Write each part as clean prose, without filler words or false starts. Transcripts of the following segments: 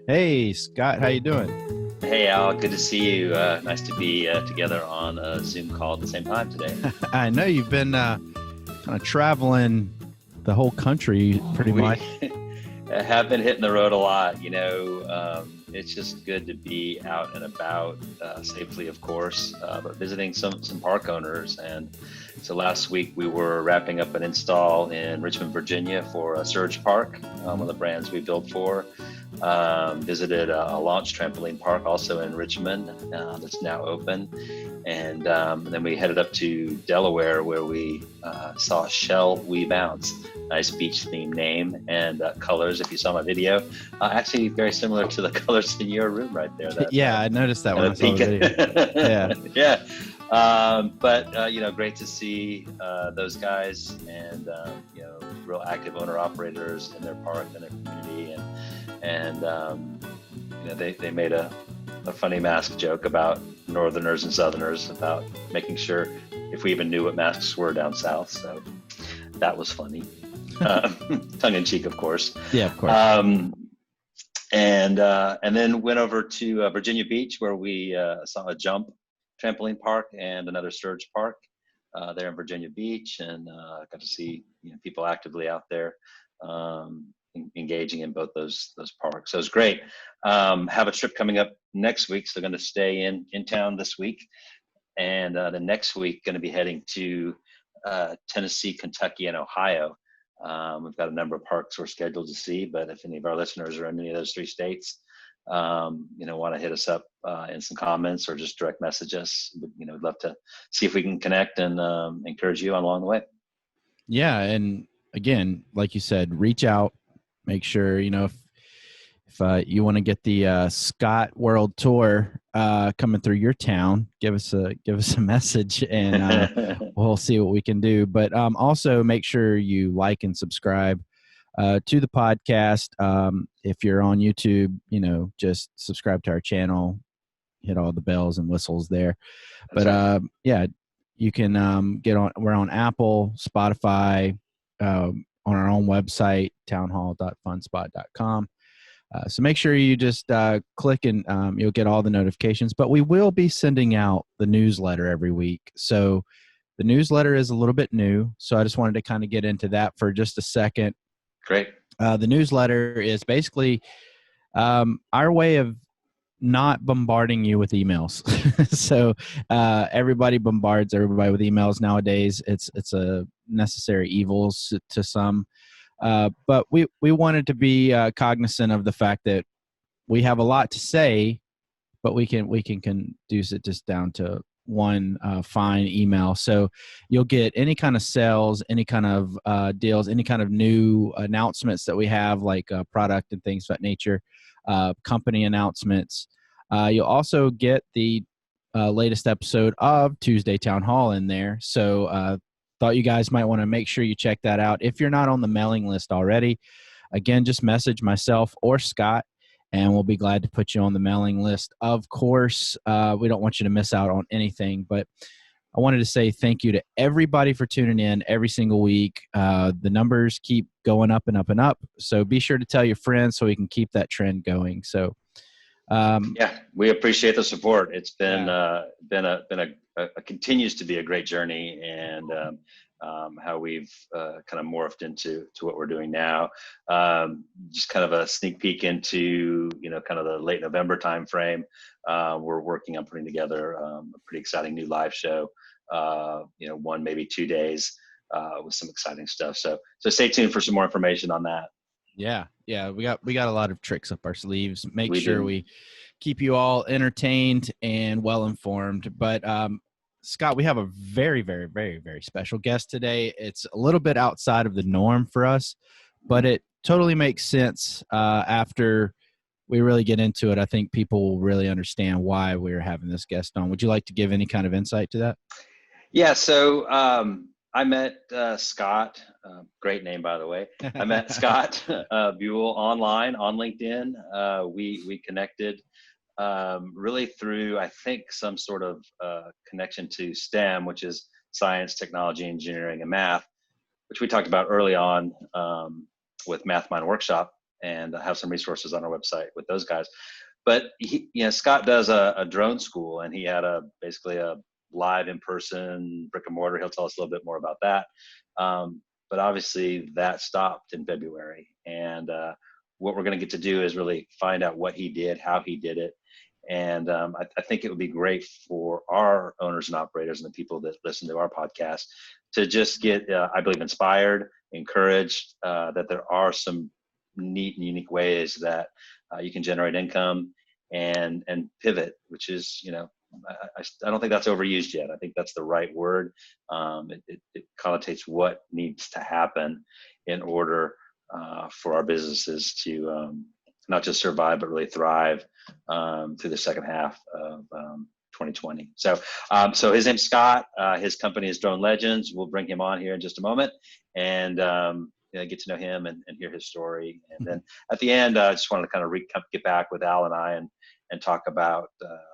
Hey, Scott, how you doing? Hey Al, good to see you. Nice to be together on a Zoom call at the same time today. I know you've been kind of traveling the whole country pretty much. We have been hitting the road a lot. It's just good to be out and about safely, of course, but visiting some park owners. And so last week we were wrapping up an install in Richmond, Virginia for a Surge Park, one of the brands we built for. Visited a launch trampoline park also in Richmond that's now open. And then we headed up to Delaware where we saw Shell We Bounce. Nice beach theme name and colors. If you saw my video, actually very similar to the colors in your room right there. That Yeah, I noticed that when kind I of saw pink. the video. Yeah. Yeah. But great to see those guys and real active owner operators in their park and their community, and they made a funny mask joke about Northerners and Southerners about making sure if we even knew what masks were down south. So that was funny. Tongue in cheek, of course. Yeah, of course. And then went over to Virginia Beach where we saw a jump trampoline park and another surge park there in Virginia Beach, and got to see people actively out there engaging in both those parks. So it was great. Have a trip coming up next week, so going to stay in town this week, and the next week going to be heading to Tennessee, Kentucky, and Ohio. We've got a number of parks we're scheduled to see, but if any of our listeners are in any of those three states, want to hit us up in some comments or just direct message us. We'd love to see if we can connect and encourage you on along the way. Yeah, and again, like you said, reach out. Make sure if you want to get the Scott World Tour coming through your town, give us a message, and we'll see what we can do. But also make sure you like and subscribe to the podcast. If you're on YouTube, just subscribe to our channel, hit all the bells and whistles there. That's But right. yeah, you can get on. We're on Apple, Spotify, on our own website, townhall.funspot.com. So make sure you just click and you'll get all the notifications. But we will be sending out the newsletter every week. So the newsletter is a little bit new. So I just wanted to kind of get into that for just a second. Great. The newsletter is basically our way of not bombarding you with emails. So everybody bombards everybody with emails nowadays. It's a necessary evil to some. But we wanted to be cognizant of the fact that we have a lot to say, but we can conduce it just down to one fine email. So you'll get any kind of sales, any kind of deals, any kind of new announcements that we have, like product and things of that nature, company announcements. You'll also get the latest episode of Tuesday Town Hall in there. So thought you guys might want to make sure you check that out. If you're not on the mailing list already, again, just message myself or Scott, and we'll be glad to put you on the mailing list. Of course, we don't want you to miss out on anything, but I wanted to say thank you to everybody for tuning in every single week. The numbers keep going up and up and up, so be sure to tell your friends so we can keep that trend going. So, Yeah, we appreciate the support. It's been yeah. continues to be a great journey, and how we've kind of morphed into what we're doing now. Just kind of a sneak peek into kind of the late November timeframe. We're working on putting together a pretty exciting new live show. 1 maybe 2 days with some exciting stuff. So stay tuned for some more information on that. Yeah, we got a lot of tricks up our sleeves. Make We sure do. we keep you all entertained and well informed. But Scott, we have a very, very, very, very special guest today. It's a little bit outside of the norm for us, but it totally makes sense after we really get into it. I think people will really understand why we're having this guest on. Would you like to give any kind of insight to that? Yeah, so I met Scott, great name by the way. I met Scott Buell online on LinkedIn. We connected really through, I think, some sort of connection to STEM, which is science, technology, engineering, and math, which we talked about early on with Math Mind Workshop. and have some resources on our website with those guys. But Scott does a drone school, and he had basically a live in-person brick and mortar. He'll tell us a little bit more about that. But obviously that stopped in February. And what we're going to get to do is really find out what he did, how he did it. And I think it would be great for our owners and operators and the people that listen to our podcast to just get, I believe, inspired, encouraged that there are some neat and unique ways that you can generate income and pivot, which is, I don't think that's overused yet. I think that's the right word. It connotates what needs to happen in order for our businesses to not just survive, but really thrive through the second half of 2020. So his name's Scott. His company is Drone Legends. We'll bring him on here in just a moment and get to know him and hear his story. And then at the end, I just wanted to kind of get back with Al and I and talk about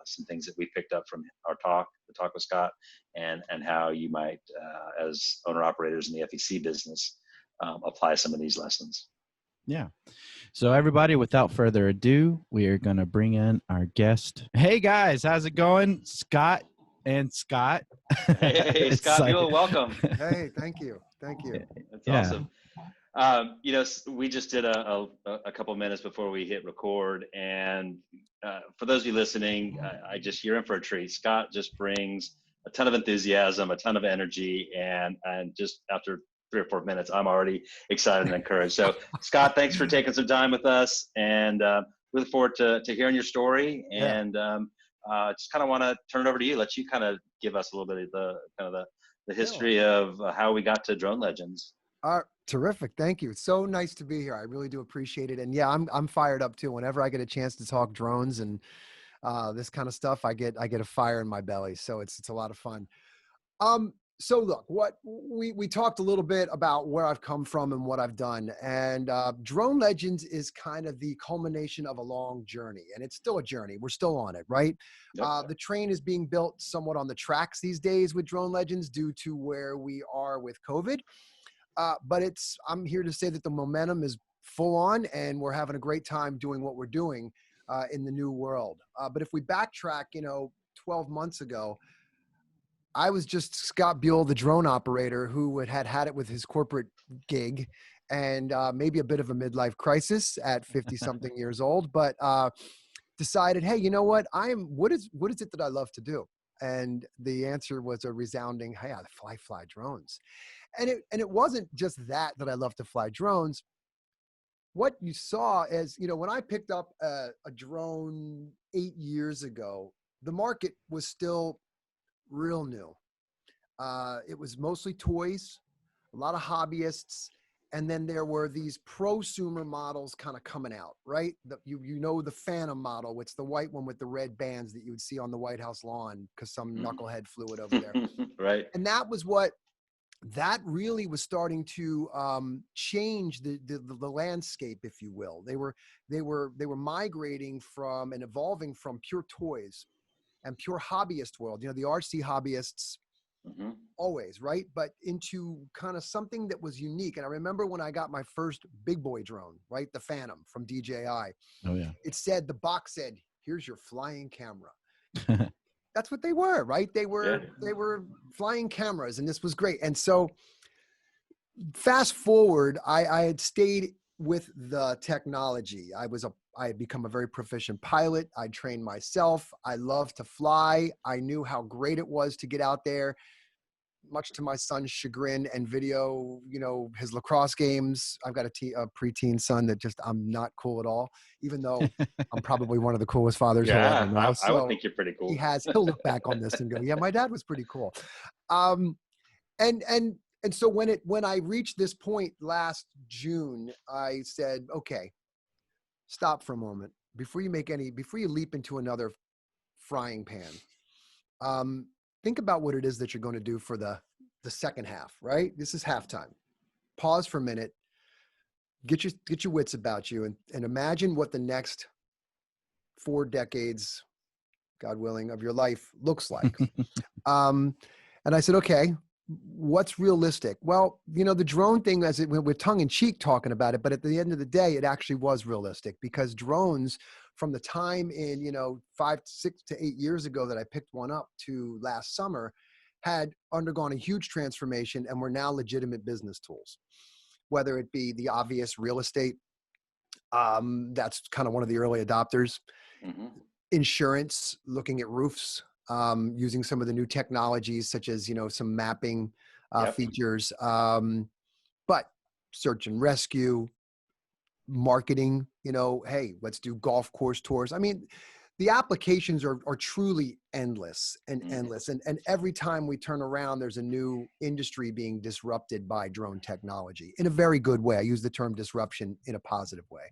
some things that we picked up from the talk with Scott, and how you might, as owner-operators in the FEC business, apply some of these lessons. Yeah. So everybody, without further ado, we are going to bring in our guest. Hey guys, how's it going? Scott and Scott. Hey, Scott Buell, welcome. Hey, thank you. Thank you. That's awesome. We just did a couple minutes before we hit record, and for those of you listening, you're in for a treat. Scott just brings a ton of enthusiasm, a ton of energy, and just after 3 or 4 minutes, I'm already excited and encouraged. So, Scott, thanks for taking some time with us, and we look forward to hearing your story. And just kind of want to turn it over to you. Let you kind of give us a little bit of the history of how we got to Drone Legends. Terrific. Thank you. It's so nice to be here. I really do appreciate it. And yeah, I'm fired up too. Whenever I get a chance to talk drones and this kind of stuff, I get a fire in my belly. So it's a lot of fun. So look, what we talked a little bit about where I've come from and what I've done, and Drone Legends is kind of the culmination of a long journey, and it's still a journey. We're still on it, right? Yep. The train is being built somewhat on the tracks these days with Drone Legends due to where we are with COVID. But I'm here to say that the momentum is full on, and we're having a great time doing what we're doing in the new world. But if we backtrack, 12 months ago, I was just Scott Buell, the drone operator, who had it with his corporate gig and maybe a bit of a midlife crisis at 50 something years old, but decided, hey, you know what? What is it that I love to do? And the answer was a resounding, hey, I fly drones. And it wasn't just that I love to fly drones. What you saw is, when I picked up a drone 8 years ago, the market was still real new. It was mostly toys, a lot of hobbyists, and then there were these prosumer models kind of coming out, right? The Phantom model, it's the white one with the red bands that you would see on the White House lawn because some knucklehead flew it over there. Right. And that really was starting to change the landscape, if you will. They were migrating from and evolving from pure toys and pure hobbyist world, the RC hobbyists, always, right? But into kind of something that was unique. And I remember when I got my first big boy drone, right? The Phantom from DJI. Oh yeah. The box said, here's your flying camera. That's what they were, right? They were flying cameras, and this was great. And so fast forward, I had stayed with the technology. I had become a very proficient pilot. I trained myself. I loved to fly. I knew how great it was to get out there, much to my son's chagrin, and video, his lacrosse games. I've got a preteen son that I'm not cool at all, even though I'm probably one of the coolest fathers he'll ever know. I would think you're pretty cool. He'll look back on this and go, yeah, my dad was pretty cool. And so when I reached this point last June, I said, okay, stop for a moment before you leap into another frying pan. Think about what it is that you're going to do for the second half, right? This is halftime. Pause for a minute, get your wits about you, and imagine what the next 4 decades, God willing, of your life looks like. And I said, okay, what's realistic? Well, the drone thing, we're tongue in cheek talking about it, but at the end of the day, it actually was realistic, because drones, from the time in, 5, 6 to 8 years ago that I picked one up to last summer, had undergone a huge transformation and were now legitimate business tools, whether it be the obvious real estate. That's kind of one of the early adopters. Mm-hmm. Insurance, looking at roofs, using some of the new technologies, such as, some mapping features. But search and rescue, marketing, hey, let's do golf course tours. I mean, the applications are truly endless and Mm-hmm. endless. And every time we turn around, there's a new industry being disrupted by drone technology in a very good way. I use the term disruption in a positive way.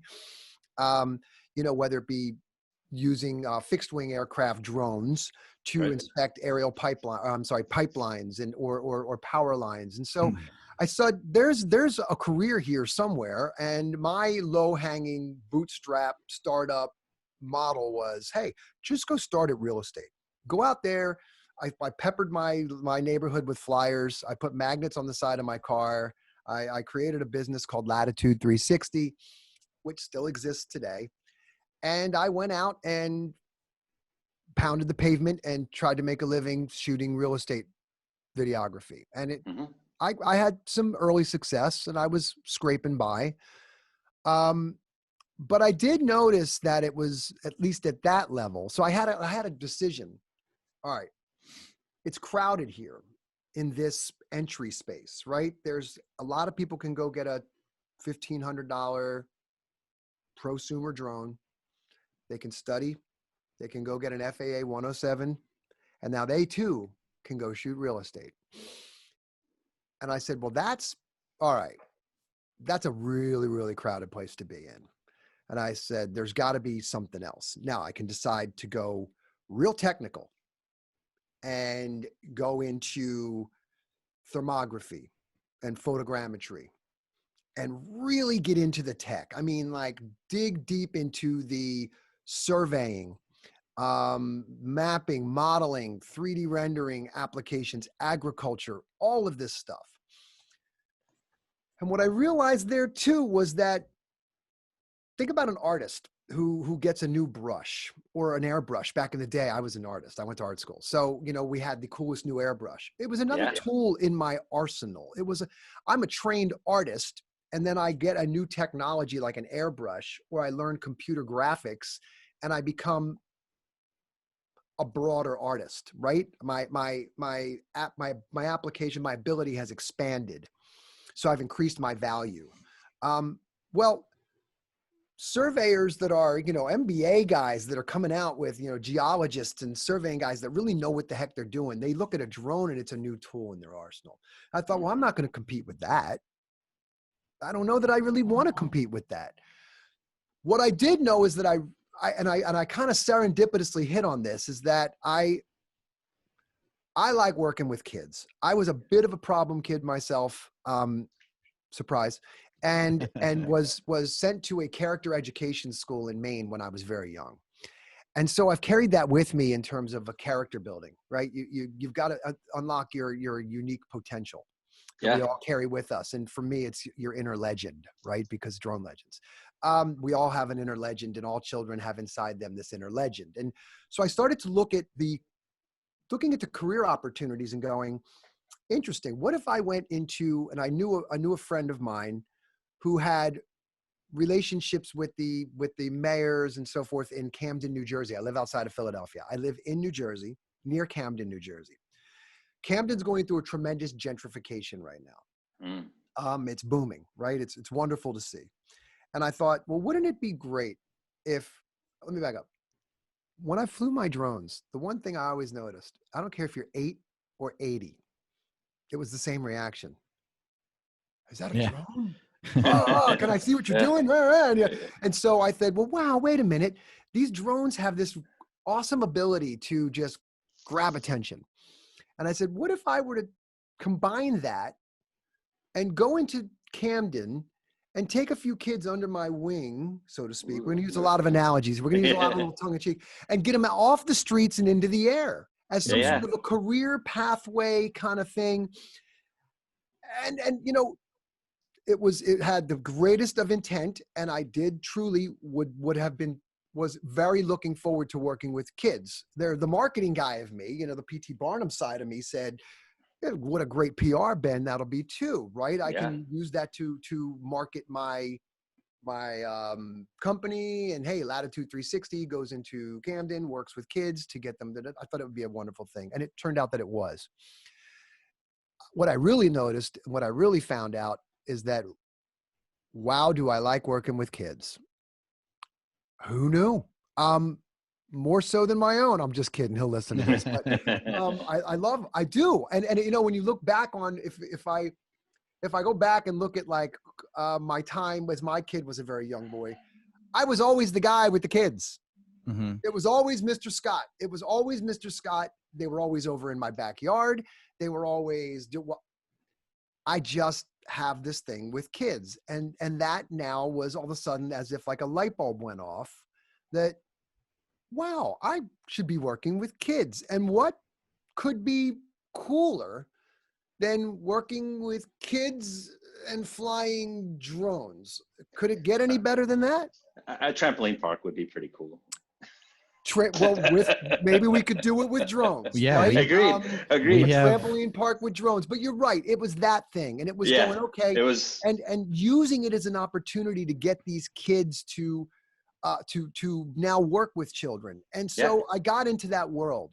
Whether it be using fixed wing aircraft drones to Right. inspect aerial pipelines and or power lines. And so I said, there's a career here somewhere. And my low hanging bootstrap startup model was, hey, just go start at real estate. Go out there. I peppered my neighborhood with flyers. I put magnets on the side of my car. I created a business called Latitude 360, which still exists today. And I went out and pounded the pavement and tried to make a living shooting real estate videography. And Mm-hmm. I had some early success, and I was scraping by. But I did notice that it was, at least at that level. So I had a decision. All right, it's crowded here in this entry space, right? There's a lot of people can go get a $1,500 prosumer drone. They can study. They can go get an FAA 107. And now they too can go shoot real estate. And I said, well, that's all right. That's a really, really crowded place to be in. And I said, there's got to be something else. Now I can decide to go real technical and go into thermography and photogrammetry and really get into the tech. I mean, like, dig deep into the surveying, mapping, modeling, 3D rendering applications, agriculture, all of this stuff. And what I realized there too was that, think about an artist who gets a new brush or an airbrush. Back in the day, I was an artist. I went to art school. So, we had the coolest new airbrush. It was another tool in my arsenal. I'm a trained artist, and then I get a new technology like an airbrush, or I learn computer graphics, and I become a broader artist, right? My application, my ability has expanded. So I've increased my value. Well, surveyors that are, MBA guys that are coming out with, geologists and surveying guys that really know what the heck they're doing, they look at a drone and it's a new tool in their arsenal. I thought, well, I'm not going to compete with that. I don't know that I really want to compete with that. What I did know is that I kind of serendipitously hit on this, is that I like working with kids. I was a bit of a problem kid myself. Surprise. And was sent to a character education school in Maine when I was very young. And so I've carried that with me in terms of a character building, right? You've got to unlock your unique potential that we all carry with us. And for me, it's your inner legend, right? Because drone legends. We all have an inner legend, and all children have inside them this inner legend. And so I started to looking at the career opportunities and going, interesting. What if I went into, and I knew a friend of mine who had relationships with the mayors and so forth in Camden, New Jersey. I live outside of Philadelphia. I live in New Jersey, near Camden, New Jersey. Camden's going through a tremendous gentrification right now. It's booming, right? It's wonderful to see. And I thought, well, wouldn't it be great if, let me back up. When I flew my drones, the one thing I always noticed, I don't care if you're 8 or 80, it was the same reaction. Is that a drone? Oh, can I see what you're doing? And so I said, well, wow, wait a minute. These drones have this awesome ability to just grab attention. And I said, what if I were to combine that and go into Camden and take a few kids under my wing, so to speak? We're going to use a lot of analogies. We're going to use a lot of little tongue in cheek, and get them off the streets and into the air as some sort of a career pathway kind of thing. and it had the greatest of intent, and I did truly was very looking forward to working with kids. The marketing guy of me, the PT Barnum side of me said, "Yeah, what a great PR, Ben, that'll be too, right? I can use that to market my company, and hey, Latitude 360 goes into Camden, works with kids to get them. I thought it would be a wonderful thing. And it turned out that it was. What I really noticed, what I really found out is that, wow, do I like working with kids? Who knew? More so than my own. I'm just kidding. He'll listen to this, but I do. And when you look back on, if I go back and look at like my time as my kid was a very young boy, I was always the guy with the kids. Mm-hmm. It was always Mr. Scott. It was always Mr. Scott. They were always over in my backyard. They were always I just have this thing with kids. And that now was all of a sudden as if like a light bulb went off that, wow, I should be working with kids. And what could be cooler than working with kids and flying drones? Could it get any better than that? A trampoline park would be pretty cool. Well, maybe we could do it with drones. Yeah, right? Agreed. Trampoline park with drones. But you're right. It was that thing. And it was going, okay. It was, and using it as an opportunity to get these kids to now work with children. And so I got into that world.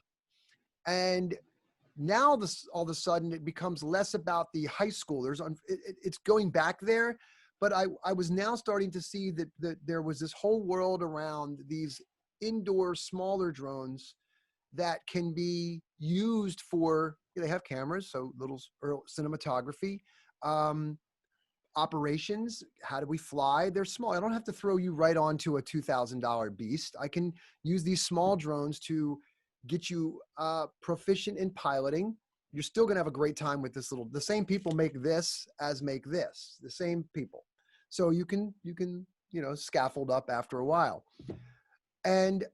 And now all of a sudden it becomes less about the high schoolers. It's going back there. But I was now starting to see that there was this whole world around these indoor smaller drones that can be used for, they have cameras, so little cinematography, operations. How do we fly? They're small. I don't have to throw you right onto a $2,000 beast. I can use these small drones to get you proficient in piloting. You're still going to have a great time with the same people make this as make this, the same people. So you can scaffold up after a while. And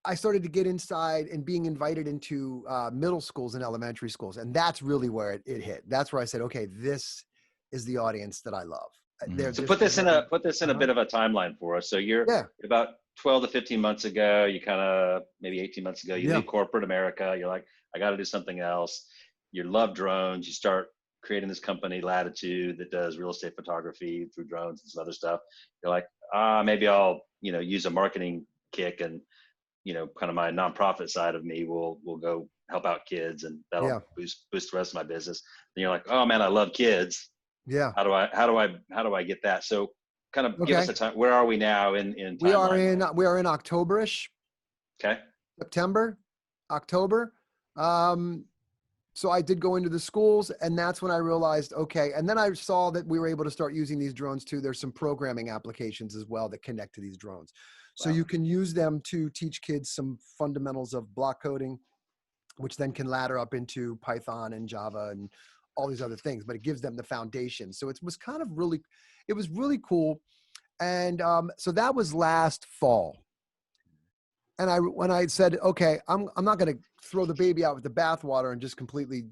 I started to get inside and being invited into middle schools and elementary schools. And that's really where it hit. That's where I said, okay, this is the audience that I love. Mm-hmm. So put this in a bit of a timeline for us. So you're about 12 to 15 months ago, you kind of maybe 18 months ago, you leave corporate America. You're like, I got to do something else. You love drones. You start creating this company, Latitude, that does real estate photography through drones and some other stuff. You're like, maybe I'll, use a marketing kick, and, kind of my nonprofit side of me will go help out kids, and that'll boost the rest of my business. Then you're like, oh man, I love kids. Yeah. How do I get that? So kind of give us a time. Where are we now in timeline? We are in October-ish. Okay. September, October. So I did go into the schools, and that's when I realized, okay. And then I saw that we were able to start using these drones too. There's some programming applications as well that connect to these drones. So you can use them to teach kids some fundamentals of block coding, which then can ladder up into Python and Java and all these other things, but it gives them the foundation. So it was really cool. And so that was last fall. And when I said, okay, I'm not going to throw the baby out with the bathwater and just completely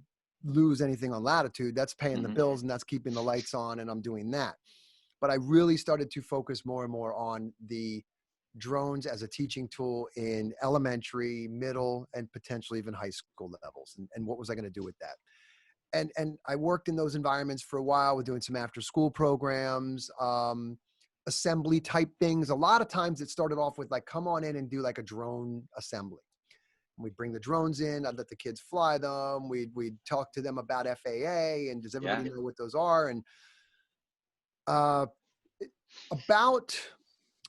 lose anything on Latitude. That's paying the bills and that's keeping the lights on, and I'm doing that. But I really started to focus more and more on the drones as a teaching tool in elementary, middle, and potentially even high school levels. And what was I going to do with that? And I worked in those environments for a while with doing some after school programs, assembly type things. A lot of times it started off with like, come on in and do like a drone assembly. And we'd bring the drones in. I'd let the kids fly them. We'd talk to them about FAA and does everybody know what those are? And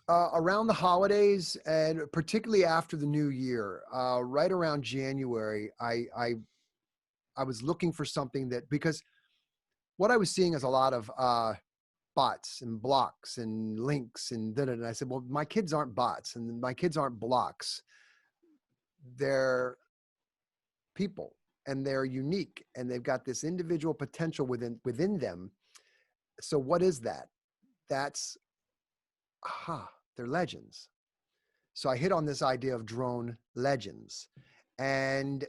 around the holidays, and particularly after the new year, right around January, I was looking for something because what I was seeing is a lot of bots and blocks and links and and I said, well, my kids aren't bots and my kids aren't blocks. They're people, and they're unique, and they've got this individual potential within them. So what is that? That's they're legends. So I hit on this idea of drone legends, and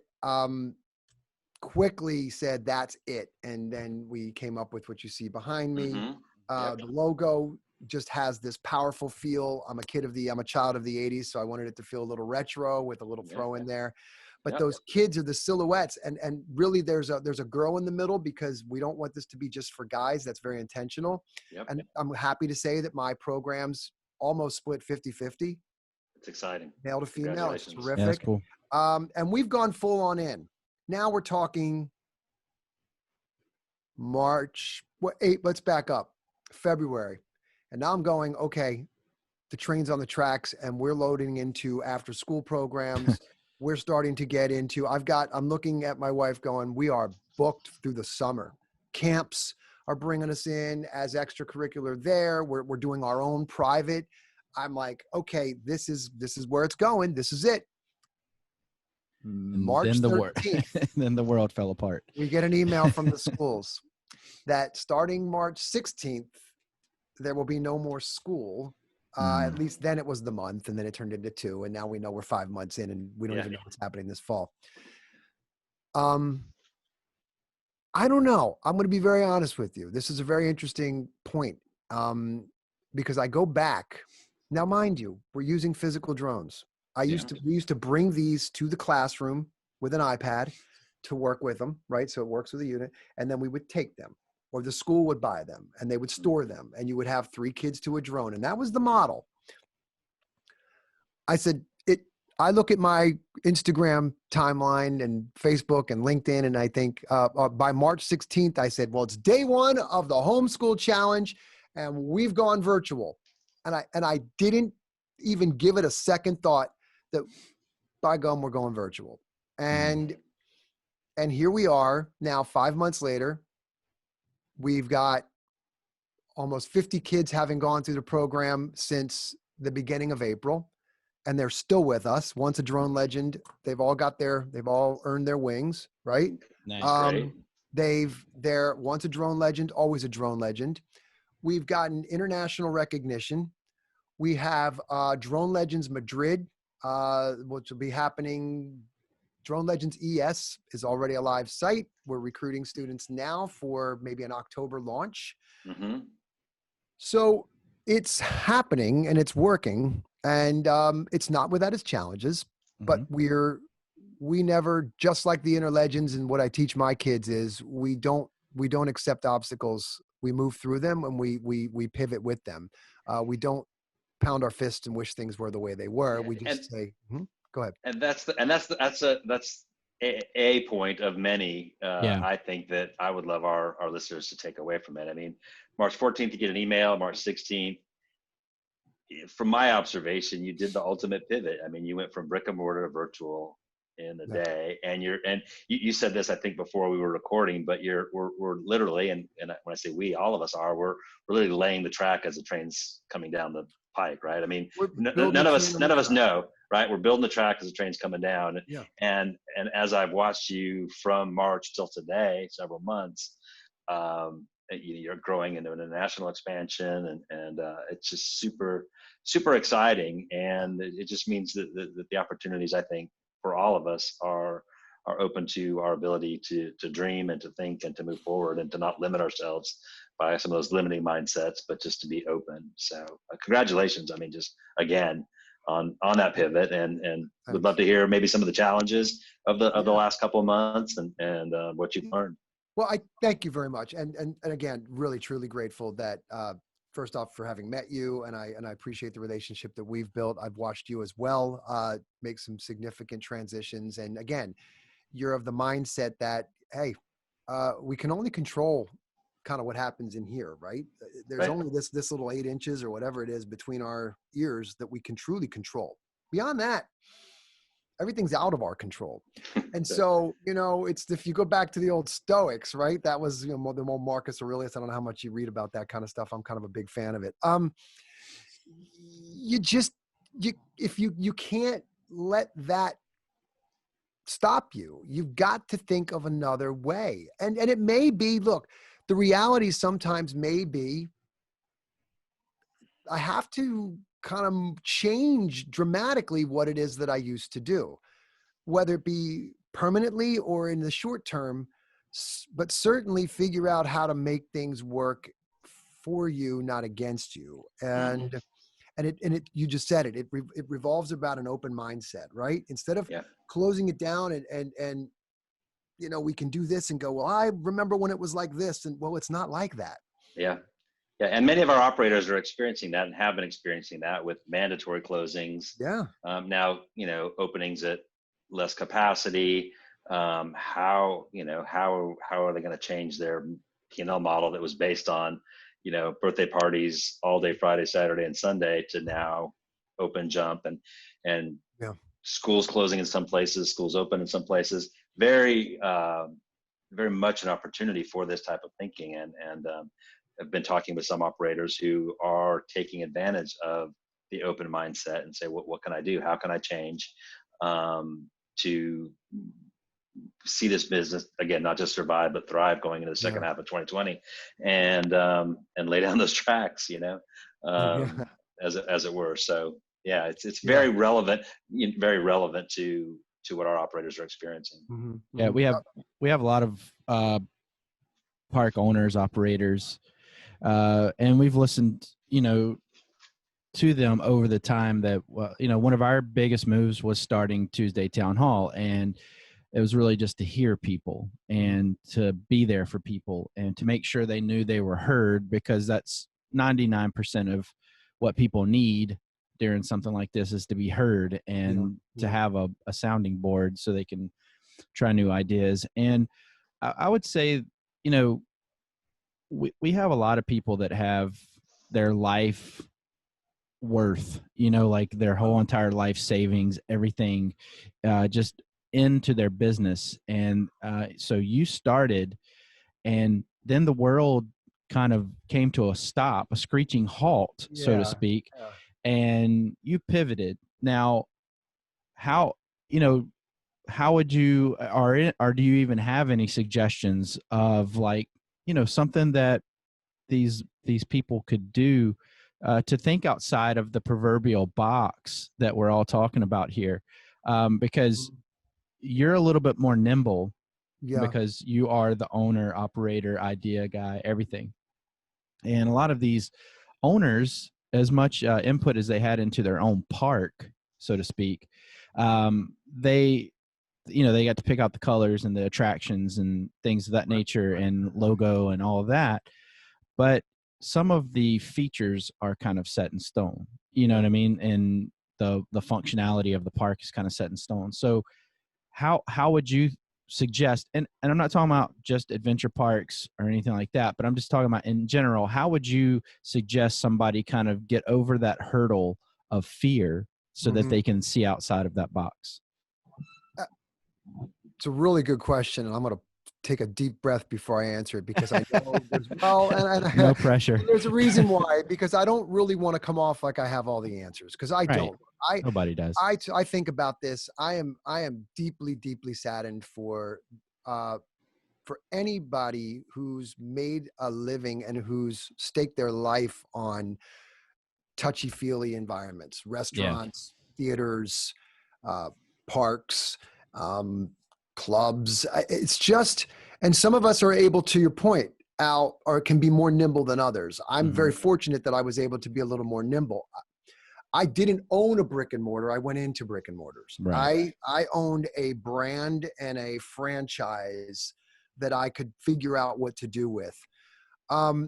quickly said, that's it. And then we came up with what you see behind me. Yep. The logo just has this powerful feel. I'm a child of the 80s. So I wanted it to feel a little retro with a little throw in there. But those kids are the silhouettes. And really there's a girl in the middle because we don't want this to be just for guys. That's very intentional. And I'm happy to say that my programs almost split 50-50. It's exciting. Male to female. It's terrific. Yeah, that's cool. And we've gone full on in. Now we're talking March, let's back up, February. And now I'm going, okay, the train's on the tracks and we're loading into after school programs. We're starting to get into, I'm looking at my wife going, we are booked through the summer. Camps are bringing us in as extracurricular there. We're doing our own private. I'm like, okay, this is where it's going. This is it. March 13th. Then the world fell apart. We get an email from the schools that starting March 16th, there will be no more school. At least then it was the month, and then it turned into 2, and now we know we're 5 months in, and we don't even know what's happening this fall. I don't know. I'm going to be very honest with you. This is a very interesting point because I go back. Now, mind you, we're using physical drones. We used to bring these to the classroom with an iPad to work with them, right? So it works with a unit, and then we would take them, or the school would buy them, and they would store them, and you would have 3 kids to a drone, and that was the model. I said, I look at my Instagram timeline and Facebook and LinkedIn, and I think by March 16th, I said, well, it's day 1 of the homeschool challenge, and we've gone virtual. And I didn't even give it a second thought that by gum, we're going virtual. And here we are now 5 months later. We've got almost 50 kids having gone through the program since the beginning of April, and they're still with us. Once a drone legend, they've all earned their wings, right? Nice. Great. They're once a drone legend, always a drone legend. We've gotten international recognition. We have Drone Legends Madrid, which will be happening. Drone Legends ES is already a live site. We're recruiting students now for maybe an October launch. So it's happening and it's working, and it's not without its challenges, but we never, just like the Inner Legends, and what I teach my kids is we don't accept obstacles. We move through them, and we pivot with them. We don't pound our fists and wish things were the way they were. We just say, go ahead. And that's a point of many. I think that I would love our listeners to take away from it. I mean, March 14th, you get an email. March 16th, from my observation, you did the ultimate pivot. I mean, you went from brick and mortar to virtual in a day, and you said this, I think, before we were recording, but we're literally, and when I say we, all of us are, we're literally laying the track as the train's coming down the pike, right? I mean, none of us know, right? We're building the track as the train's coming down. And as I've watched you from March till today, several months, you're growing into an international expansion, and it's just super, super exciting. And it just means that the opportunities, I think, for all of us are open to our ability to dream and to think and to move forward and to not limit ourselves by some of those limiting mindsets, but just to be open. So congratulations. I mean, just again, on that pivot, and would love to hear maybe some of the challenges of the last couple of months and what you've learned. Well, I thank you very much. And again, really, truly grateful that, first off, for having met you, and I appreciate the relationship that we've built. I've watched you as well make some significant transitions. And again, you're of the mindset that, hey, we can only control kind of what happens in here, right? There's only this little 8 inches or whatever it is between our ears that we can truly control. Beyond that, everything's out of our control. And so, it's, if you go back to the old Stoics, right? That was, the more Marcus Aurelius. I don't know how much you read about that kind of stuff. I'm kind of a big fan of it. If you can't let that stop you, you've got to think of another way. And it may be, look, the reality sometimes may be, I have to kind of change dramatically what it is that I used to do, whether it be permanently or in the short term, but certainly figure out how to make things work for you, not against you. And you just said it, it revolves about an open mindset, right? Instead of Yeah. closing it down and we can do this and go, well, I remember when it was like this, and well, it's not like that. Yeah. Yeah. And many of our operators are experiencing that and have been experiencing that with mandatory closings. Yeah. Now, openings at less capacity. How are they going to change their P&L model that was based on, birthday parties all day, Friday, Saturday, and Sunday, to now open jump and Yeah. schools closing in some places, schools open in some places. Very, very much an opportunity for this type of thinking. And I've been talking with some operators who are taking advantage of the open mindset and say, what can I do? How can I change to see this business again, not just survive, but thrive going into the second half of 2020 and lay down those tracks, as it were. So yeah, it's very relevant, to what our operators are experiencing. Mm-hmm. Yeah, we have a lot of park owners, operators, and we've listened, to them over the time that, one of our biggest moves was starting Tuesday Townhall, and it was really just to hear people and to be there for people and to make sure they knew they were heard, because that's 99% of what people need during something like this, is to be heard and to have a sounding board so they can try new ideas. And I would say, we have a lot of people that have their life worth, like their whole entire life savings, everything, just into their business. And so you started, and then the world kind of came to a stop, a screeching halt, so to speak, and you pivoted. Now, how would you, or do you even have any suggestions of, like, something that these people could do to think outside of the proverbial box that we're all talking about here, because you're a little bit more nimble, because you are the owner, operator, idea guy, everything. And a lot of these owners, as much input as they had into their own park, so to speak, they got to pick out the colors and the attractions and things of that nature, and logo and all of that. But some of the features are kind of set in stone, you know what I mean? And the functionality of the park is kind of set in stone. So how would you suggest, and I'm not talking about just adventure parks or anything like that, but I'm just talking about in general, how would you suggest somebody kind of get over that hurdle of fear so that they can see outside of that box? It's a really good question, and I'm going to take a deep breath before I answer it, because I know and no pressure. There's a reason why, because I don't really want to come off like I have all the answers, because I don't. Nobody does. I think about this. I am deeply, deeply saddened for anybody who's made a living and who's staked their life on touchy-feely environments, restaurants, theaters, parks, clubs. It's just, and some of us are able, to your point, Al, or can be more nimble than others. I'm very fortunate that I was able to be a little more nimble. I didn't own a brick and mortar. I went into brick and mortars. Right. I owned a brand and a franchise that I could figure out what to do with.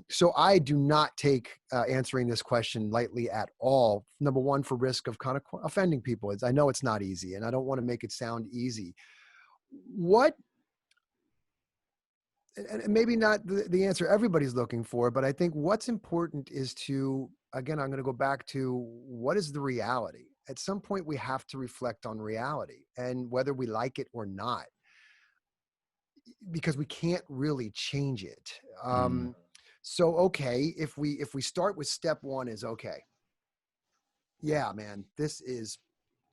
So I do not take answering this question lightly at all. Number one, for risk of kind of offending people. I know it's not easy, and I don't want to make it sound easy. And maybe not the answer everybody's looking for, but I think what's important is to, again, I'm going to go back to, what is the reality? At some point, we have to reflect on reality, and whether we like it or not, because we can't really change it. So, okay, if we start with step one is, okay, yeah, man, this is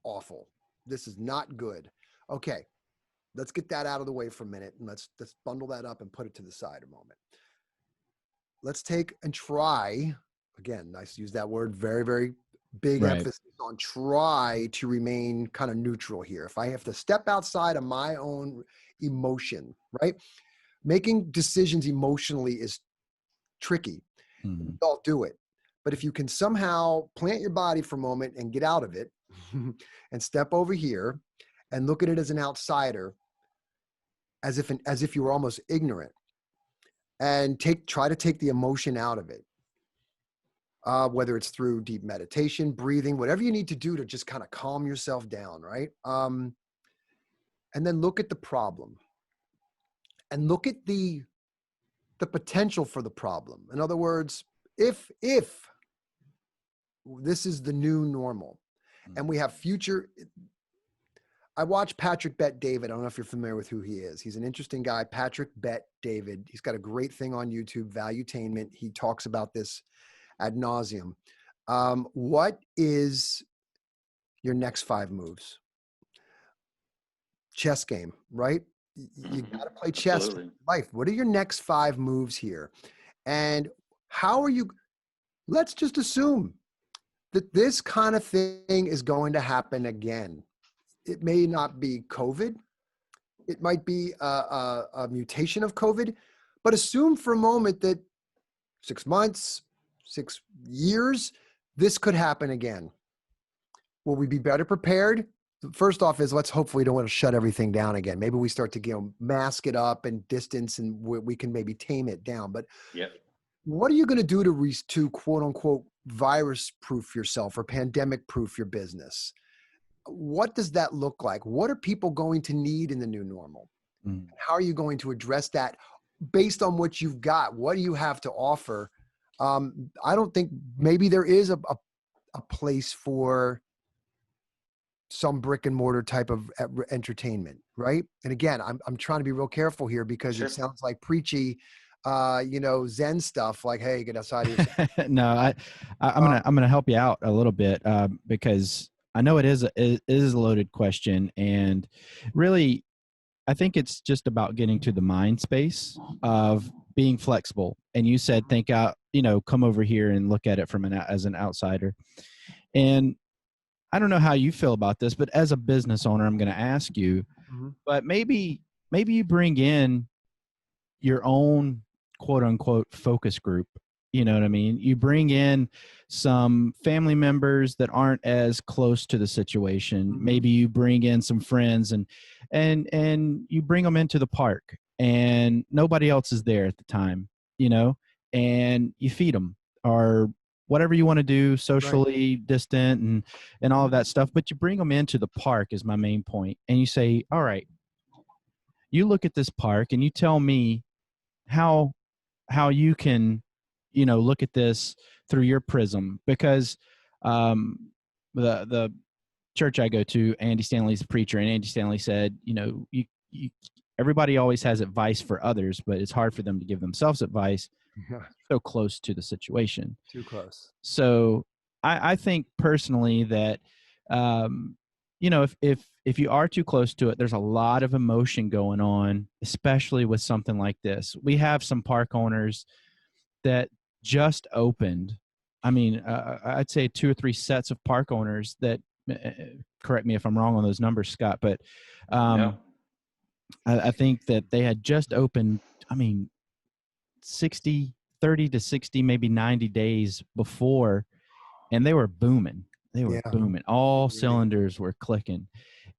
awful. This is not good. Okay, let's get that out of the way for a minute, and let's bundle that up and put it to the side a moment. Let's take and try, again, nice to use that word very, very big Right. emphasis on try to remain kind of neutral here. If I have to step outside of my own emotion, right? Making decisions emotionally is tricky. Mhm. We all do it. But if you can somehow plant your body for a moment and get out of it and step over here and look at it as an outsider, as if you were almost ignorant, and try to take the emotion out of it, whether it's through deep meditation, breathing, whatever you need to do to just kind of calm yourself down, right? And then look at the problem and look at the potential for the problem. In other words, if this is the new normal and we have future, I watch Patrick Bet David. I don't know if you're familiar with who he is. He's an interesting guy, Patrick Bet David. He's got a great thing on YouTube, Valuetainment. He talks about this ad nauseum. What is your next 5 moves? Chess game, right? You got to play chess in life. What are your next 5 moves here? And how are you? Let's just assume that this kind of thing is going to happen again. It may not be COVID. It might be a mutation of COVID, but assume for a moment that 6 months, 6 years, this could happen again. Will we be better prepared? First off is let's hopefully don't want to shut everything down again. Maybe we start to mask it up and distance, and we can maybe tame it down. But what are you going to do to quote unquote virus proof yourself or pandemic proof your business? What does that look like? What are people going to need in the new normal? How are you going to address that based on what you've got? What do you have to offer? I don't think maybe there is a place for some brick and mortar type of entertainment, right? And again, I'm trying to be real careful here because it sounds like preachy, Zen stuff. Like, hey, get outside of yourself. No, I'm gonna help you out a little bit because I know it is a loaded question, and really, I think it's just about getting to the mind space of being flexible. And you said, think out, come over here and look at it as an outsider. And I don't know how you feel about this, but as a business owner, I'm going to ask you, but maybe you bring in your own quote unquote focus group. You know what I mean? You bring in some family members that aren't as close to the situation. Maybe you bring in some friends and you bring them into the park and nobody else is there at the time, and you feed them or whatever you want to do, socially distant and all of that stuff. But you bring them into the park is my main point. And you say, all right, you look at this park and you tell me how you can, look at this through your prism, because the church I go to, Andy Stanley's the preacher, and Andy Stanley said, everybody always has advice for others, but it's hard for them to give themselves advice. So close to the situation. Too close. So I think personally that, if you are too close to it, there's a lot of emotion going on, especially with something like this. We have some park owners that just opened. I mean, I'd say 2 or 3 sets of park owners that, correct me if I'm wrong on those numbers, Scott, but I think that they had just opened, 30 to 60, maybe 90 days before, and they were booming. Booming. All cylinders were clicking.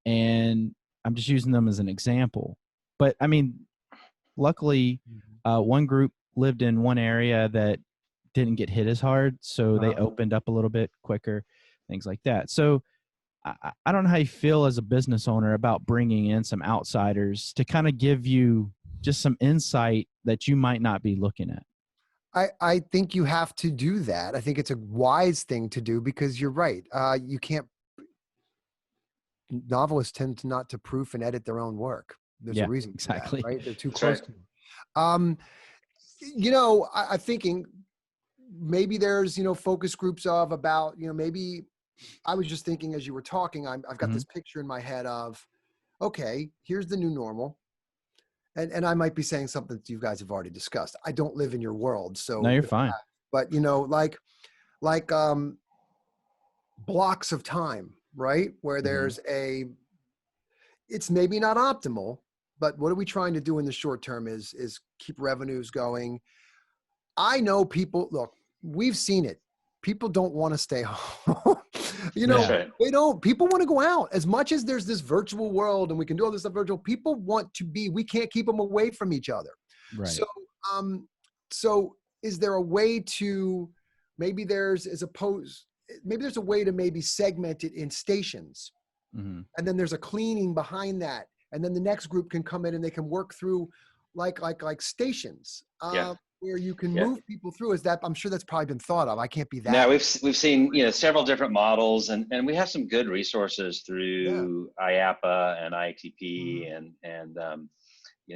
And I'm just using them as an example. But, luckily, one group lived in one area that didn't get hit as hard, so they opened up a little bit quicker, things like that. So I don't know how you feel as a business owner about bringing in some outsiders to kind of give you just some insight that you might not be looking at. I think you have to do that. I think it's a wise thing to do because you're right. You can't. Novelists tend not to proof and edit their own work. There's a reason for that, right? They're too close to it. I'm thinking maybe there's, focus groups of about, maybe I was just thinking as you were talking, I've got this picture in my head of, okay, here's the new normal. And I might be saying something that you guys have already discussed. I don't live in your world. So no, you're fine. But, blocks of time, right? Where there's it's maybe not optimal, but what are we trying to do in the short term is keep revenues going. I know people, look, we've seen it. People don't want to stay home. That's right. People want to go out. As much as there's this virtual world and we can do all this stuff virtual, people want to be, we can't keep them away from each other. Right. So is there a way to, maybe there's a way to maybe segment it in stations, and then there's a cleaning behind that, and then the next group can come in and they can work through like stations. Where you can move people through. Is that, I'm sure that's probably been thought of. I can't be that. No, we've seen, several different models, and we have some good resources through IAPA and IATP and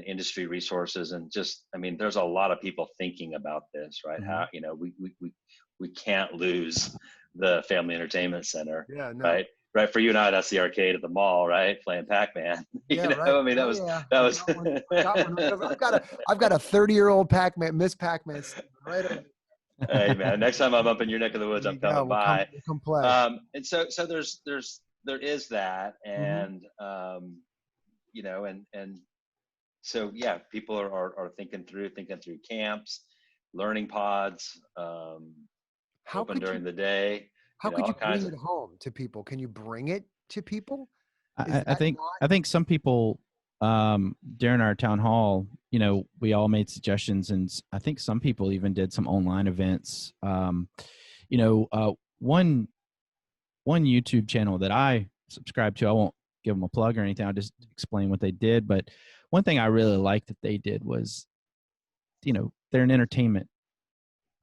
industry resources, and just, I mean, there's a lot of people thinking about this, right? How, we can't lose the family entertainment center, right? Right, for you and I, that's the arcade at the mall, right? Playing Pac-Man. Right. I mean, that was. I've got a 30-year-old Pac-Man, Miss Pac-Man, right over. Hey man, next time I'm up in your neck of the woods, I'm coming by. We'll come play. And so there is that, and and so people are thinking through camps, learning pods, open during the day. How could you bring it home to people? Can you bring it to people? I think some people during our town hall, we all made suggestions, and I think some people even did some online events. One YouTube channel that I subscribe to, I won't give them a plug or anything, I'll just explain what they did. But one thing I really liked that they did was, they're an entertainment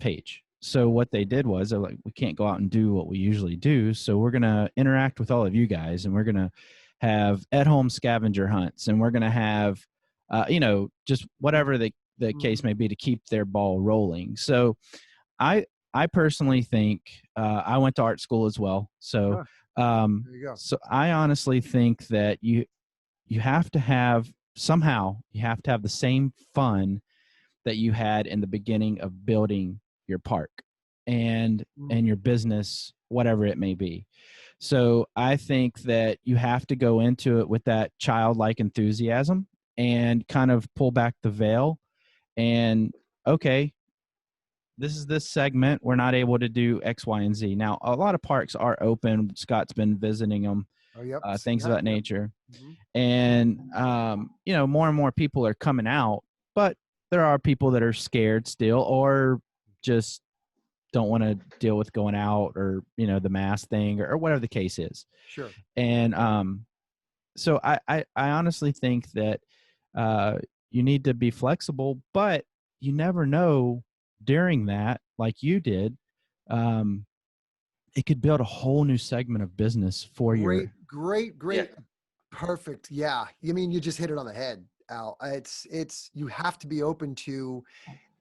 page. So what they did was they're like, we can't go out and do what we usually do. So we're going to interact with all of you guys, and we're going to have at-home scavenger hunts, and we're going to have, just whatever the case may be to keep their ball rolling. So I personally think, I went to art school as well. So, there you go. So I honestly think that you have to have, somehow you have to have the same fun that you had in the beginning of building your park and your business, whatever it may be. So I think that you have to go into it with that childlike enthusiasm and kind of pull back the veil and, okay, this is this segment. We're not able to do X, Y, and Z. Now, a lot of parks are open. Scott's been visiting them, things of that nature. And, more and more people are coming out, but there are people that are scared still, or just don't want to deal with going out, or, the mask thing, or whatever the case is. Sure. And so I honestly think that you need to be flexible, but you never know during that, like you did, it could build a whole new segment of business for you. Great. Yeah. Perfect. Yeah. I mean, you just hit it on the head, Al. It's, you have to be open to,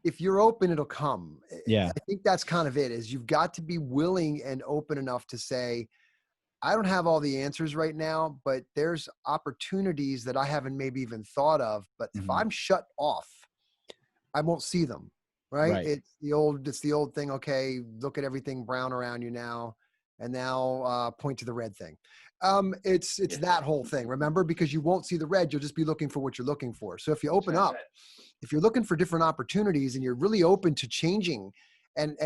if you're open, it'll come. Yeah. I think that's kind of it, is you've got to be willing and open enough to say, I don't have all the answers right now, but there's opportunities that I haven't maybe even thought of, but if I'm shut off, I won't see them. Right. It's the old thing. Okay. Look at everything brown around you now, and now point to the red thing. It's that whole thing, remember, because you won't see the red. You'll just be looking for what you're looking for. So if you open up, if you're looking for different opportunities and you're really open to changing and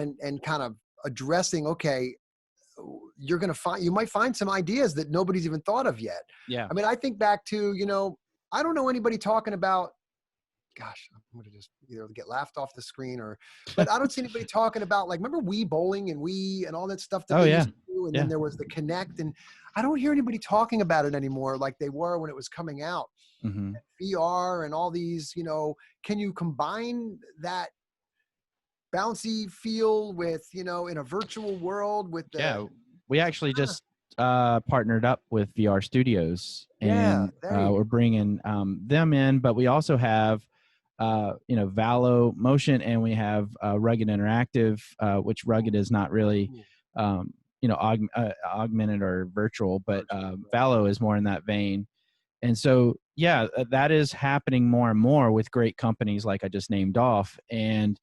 kind of addressing, okay, you might find some ideas that nobody's even thought of yet. Yeah. I mean, I think back to, I don't know anybody talking about, gosh, I'm going to just either get laughed off the screen but I don't see anybody talking about, like, remember Wii bowling and Wii and all that stuff that they used to do? And then there was the Connect, and I don't hear anybody talking about it anymore like they were when it was coming out. VR and all these, can you combine that bouncy feel with, in a virtual world with the, we actually just partnered up with VR Studios, and we're bringing them in, but we also have Valo Motion, and we have Rugged Interactive, which Rugged is not really augmented or virtual, but Valo is more in that vein. And so that is happening more and more with great companies like I just named off, and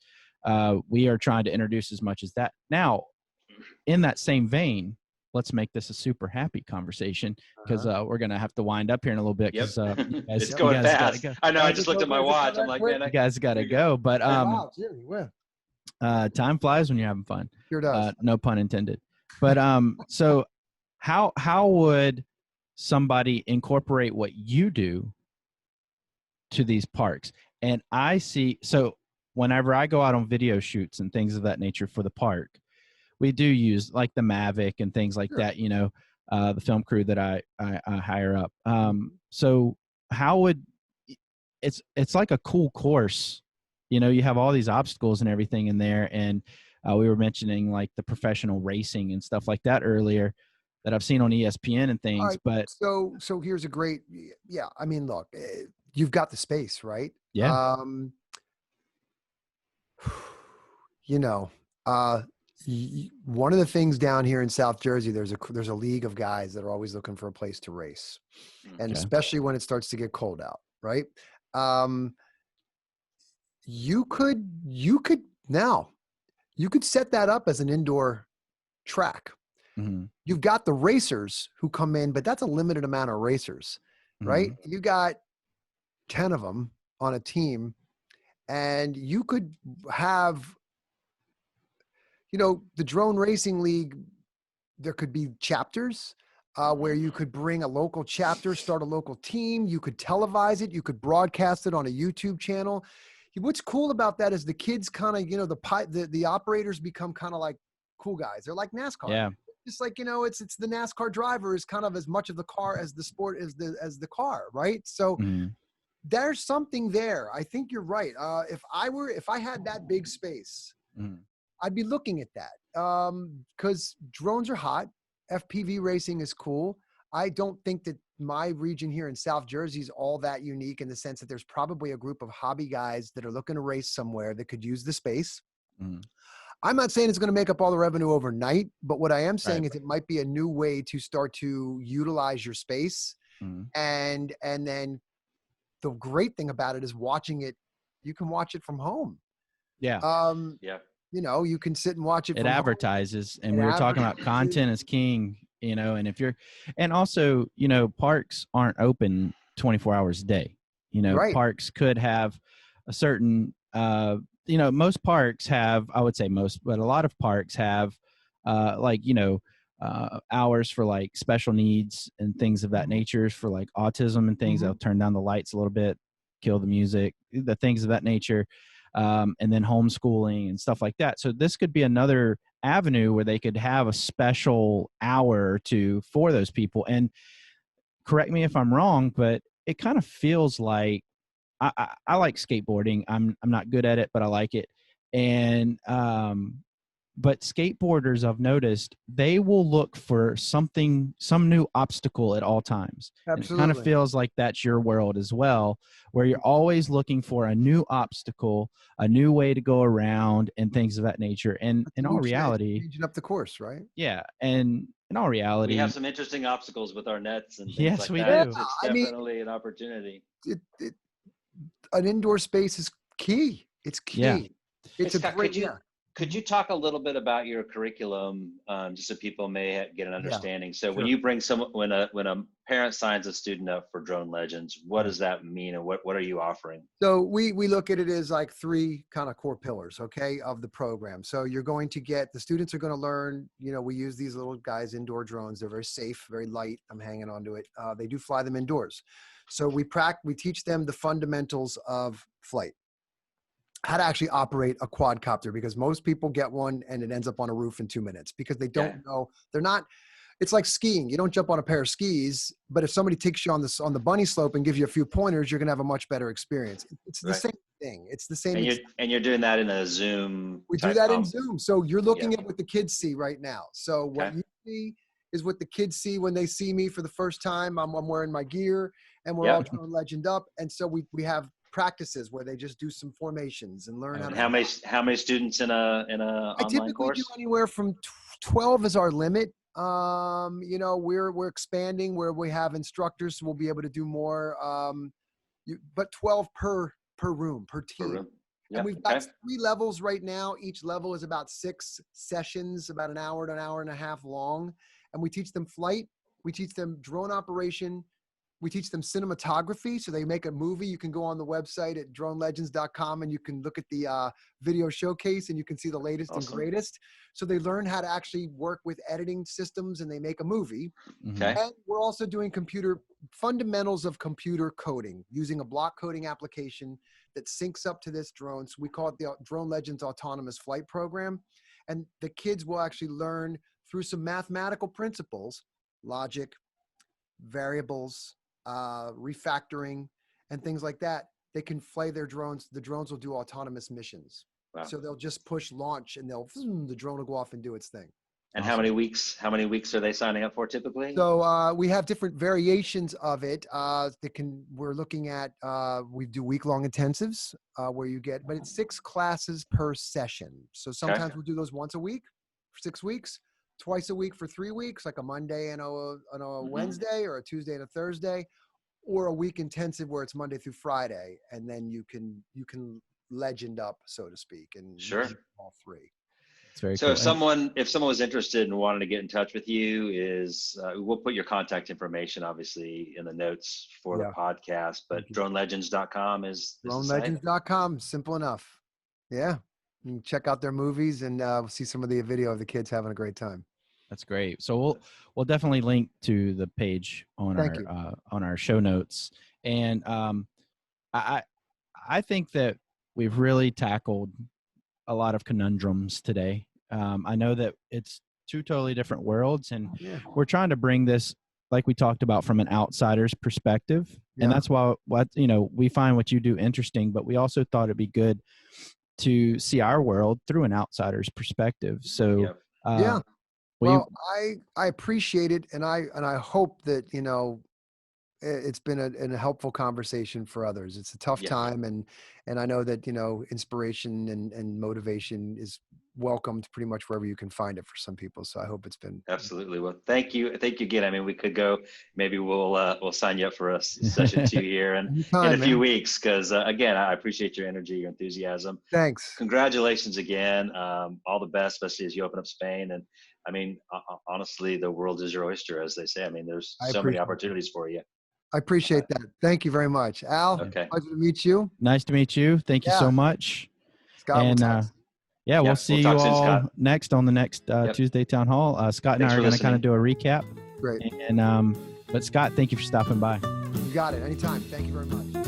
we are trying to introduce as much as that. Now, in that same vein, let's make this a super happy conversation because we're gonna have to wind up here in a little bit because It's you going guys gotta fast. go. I know. I Does just it looked go at my does it go watch. I'm that like, quick? man, You guys gotta go. But Wow, Jimmy, well, time flies when you're having fun. sure does. No pun intended. But so how would somebody incorporate what you do to these parks? And I see, so whenever I go out on video shoots and things of that nature for the park, we do use like the Mavic and things like Sure. that, the film crew that I hire up. So how would, it's like a cool course, you have all these obstacles and everything in there. And we were mentioning like the professional racing and stuff like that earlier that I've seen on ESPN and things, All right, but so here's a great, yeah. I mean, look, you've got the space, right? yeah. You know, one of the things down here in South Jersey, there's a league of guys that are always looking for a place to race, and Okay. especially when it starts to get cold out, right? You could set that up as an indoor track. Mm-hmm. You've got the racers who come in, but that's a limited amount of racers, right? Mm-hmm. You got 10 of them on a team, and you could have, the drone racing league, there could be chapters where you could bring a local chapter, start a local team. You could televise it. You could broadcast it on a YouTube channel. What's cool about that is the kids kind of, the operators become kind of like cool guys. They're like NASCAR. Yeah. Just like, it's the NASCAR driver is kind of as much of the car as the sport as the car, right? So there's something there. I think you're right. If I had that big space, I'd be looking at that because drones are hot. FPV racing is cool. I don't think that my region here in South Jersey is all that unique in the sense that there's probably a group of hobby guys that are looking to race somewhere that could use the space. I'm not saying it's going to make up all the revenue overnight, but what I am saying is it might be a new way to start to utilize your space. And then the great thing about it is watching it. You can watch it from home. Yeah. You can sit and watch it. It advertises, and we were talking about content is king, and and also, parks aren't open 24 hours a day. Parks could have a certain, most parks have, I would say most, but a lot of parks have, hours for like special needs and things of that nature, for like autism and things. They'll turn down the lights a little bit, kill the music, the things of that nature. And then homeschooling and stuff like that. So this could be another avenue where they could have a special hour or two for those people. And correct me if I'm wrong, but it kind of feels like I like skateboarding. I'm not good at it, but I like it. And but skateboarders, I've noticed, they will look for some new obstacle at all times. Absolutely. It kind of feels like that's your world as well, where you're always looking for a new obstacle, a new way to go around, and things of that nature. And in all reality, changing up the course, right? Yeah, and in all reality, we have some interesting obstacles with our nets and things yes, like we that. do. It's definitely an opportunity. An indoor space is key. It's key. Yeah. It's Scott, could you talk a little bit about your curriculum, just so people may get an understanding? So when you bring when a parent signs a student up for Drone Legends, what does that mean, and what are you offering? So we look at it as like three kind of core pillars, okay, of the program. So you're going to the students are going to learn, we use these little guys, indoor drones. They're very safe, very light. I'm hanging on to it. They do fly them indoors. So we teach them the fundamentals of flight. How to actually operate a quadcopter, because most people get one and it ends up on a roof in 2 minutes because they don't know. It's like skiing. You don't jump on a pair of skis, but if somebody takes you on the bunny slope and gives you a few pointers, you're going to have a much better experience. It's the same thing. It's the same. And you're doing that in a Zoom. We do that in Zoom. So you're looking at what the kids see right now. So what you see is what the kids see when they see me for the first time. I'm wearing my gear and we're all Drone Legend up. And so we have practices where they just do some formations and learn how many students in a I typically course? do anywhere from 12 is our limit. We're expanding where we have instructors, so we'll be able to do more. But 12 per room, per team. And we've got 3 levels right now. Each level is about 6 sessions, about an hour to an hour and a half long. and we teach them flight. We teach them drone operation. We teach them cinematography. So they make a movie. You can go on the website at dronelegends.com and you can look at the video showcase and you can see the latest and greatest. So they learn how to actually work with editing systems and they make a movie. Okay. And we're also doing fundamentals of computer coding using a block coding application that syncs up to this drone. So we call it the Drone Legends Autonomous Flight Program. And the kids will actually learn through some mathematical principles, logic, variables, refactoring, and things like that. They can fly their drones. The drones will do autonomous missions. Wow. So they'll just push launch and the drone will go off and do its thing. And how many weeks are they signing up for typically? So we have different variations of it. We're looking at, we do week-long intensives where you get, but it's 6 classes per session. So sometimes we'll do those once a week for 6 weeks, twice a week for 3 weeks, like a Monday and a Wednesday, or a Tuesday and a Thursday, or a week intensive where it's Monday through Friday. And then you can legend up, so to speak, and all 3. It's very so cool. If someone was interested and wanted to get in touch with you, we'll put your contact information obviously in the notes for the podcast, but dronelegends.com is dronelegends.com. Simple enough. Yeah. You can check out their movies and see some of the video of the kids having a great time. That's great. So we'll definitely link to the page on our show notes. And I think that we've really tackled a lot of conundrums today. I know that it's 2 totally different worlds, and we're trying to bring this, like we talked about, from an outsider's perspective. And that's why we find what you do interesting, but we also thought it'd be good to see our world through an outsider's perspective. So well, I appreciate it, and I hope that it's been a helpful conversation for others. It's a tough time, and I know that inspiration and motivation is welcomed pretty much wherever you can find it for some people. So I hope it's been absolutely. Well, thank you again. I mean, we could go. Maybe we'll sign you up for a session 2 here in a few weeks, because again, I appreciate your energy, your enthusiasm. Thanks. Congratulations again. All the best, especially as you open up Spain. And I mean, honestly, the world is your oyster, as they say. I mean, there's so many opportunities for you. I appreciate that. Thank you very much, Al. Okay. Pleasure to meet you. Nice to meet you. Thank you so much. Scott, and we'll see you all soon, next on the next Tuesday Town Hall. Scott and I are going to kind of do a recap. Great. And but Scott, thank you for stopping by. You got it. Anytime. Thank you very much.